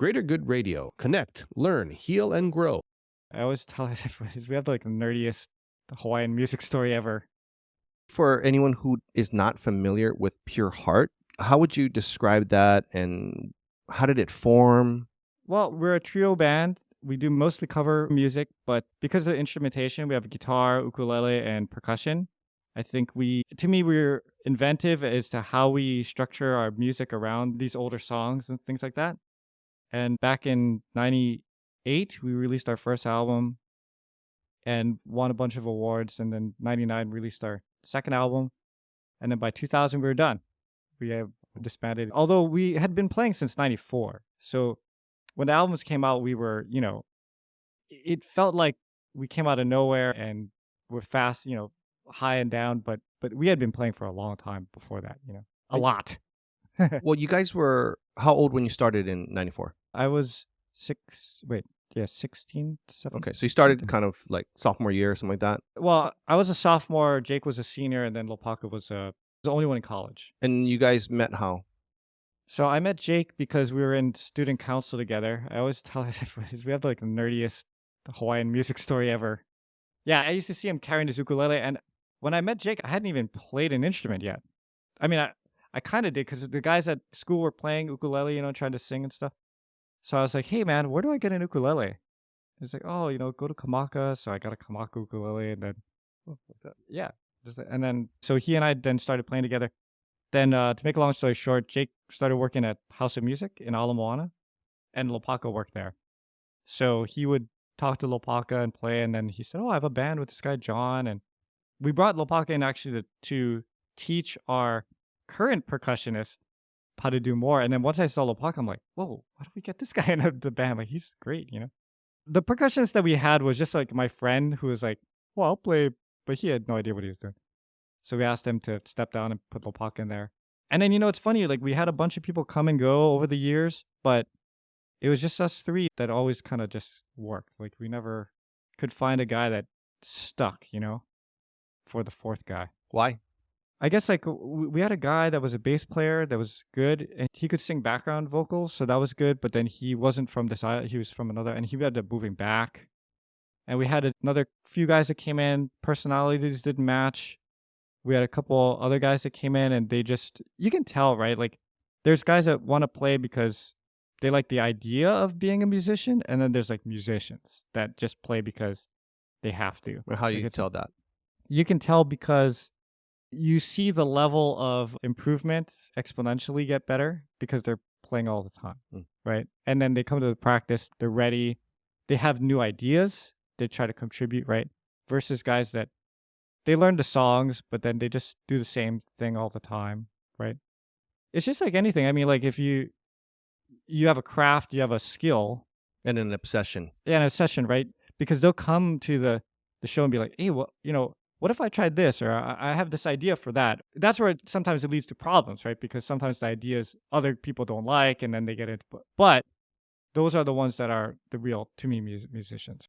Greater Good Radio. Connect, learn, heal, and grow. I always tell everyone we have like the nerdiest Hawaiian music story ever. For anyone who is not familiar with Pure Heart, how would you describe that and how did it form? Well, we're a trio band. We do mostly cover music, but because of the instrumentation, we have guitar, ukulele, and percussion. I think we're inventive as to how we structure our music around these older songs and things like that. And back in 98, we released our first album and won a bunch of awards. And then 99 released our second album. And then by 2000, we were done. We have disbanded. Although we had been playing since 94. So when the albums came out, we were, it felt like we came out of nowhere and we're fast, high and down. But we had been playing for a long time before that, a lot. Well, you guys were how old when you started in 94? I was 16, 17. Okay, so you started kind of like sophomore year or something like that? Well, I was a sophomore, Jake was a senior, and then Lopaka was the only one in college. And you guys met how? So I met Jake because we were in student council together. I always tell everyone we have like the nerdiest Hawaiian music story ever. Yeah, I used to see him carrying his ukulele, and when I met Jake, I hadn't even played an instrument yet. I mean, I kind of did because the guys at school were playing ukulele, trying to sing and stuff. So I was like, hey, man, where do I get an ukulele? He's like, oh, go to Kamaka. So I got a Kamaka ukulele, and then, yeah. And then, so he and I then started playing together. Then, to make a long story short, Jake started working at House of Music in Ala Moana, and Lopaka worked there. So he would talk to Lopaka and play, and then he said, oh, I have a band with this guy, Jon. And we brought Lopaka in actually to teach our current percussionist how to do more. And then once I saw Lopaka, I'm like, whoa, why don't we get this guy in the band? Like, he's great, The percussionist that we had was just like my friend who was like, well, I'll play, but he had no idea what he was doing. So we asked him to step down and put Lopaka in there. And then, it's funny, like we had a bunch of people come and go over the years, but it was just us three that always kind of just worked. Like we never could find a guy that stuck, for the fourth guy. Why? I guess like we had a guy that was a bass player that was good and he could sing background vocals. So that was good. But then he wasn't from this island. He was from another, and he ended up moving back. And we had another few guys that came in, personalities didn't match. We had a couple other guys that came in and you can tell, right? Like there's guys that want to play because they like the idea of being a musician. And then there's like musicians that just play because they have to. How do you tell that? You can tell because you see the level of improvement exponentially get better because they're playing all the time, right? And then they come to the practice, they're ready, they have new ideas, they try to contribute, right? Versus guys that they learn the songs, but then they just do the same thing all the time, right? It's just like anything. I mean, like if you have a craft, you have a skill. And an obsession. Yeah, an obsession, right? Because they'll come to the show and be like, hey, well, what if I tried this? Or I have this idea for that. That's where sometimes it leads to problems, right? Because sometimes the ideas other people don't like and then they get into it. But those are the ones that are the real, to me, musicians.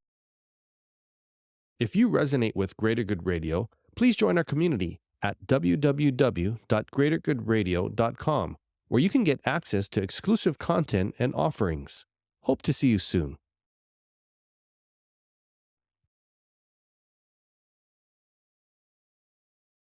If you resonate with Greater Good Radio, please join our community at www.greatergoodradio.com, where you can get access to exclusive content and offerings. Hope to see you soon.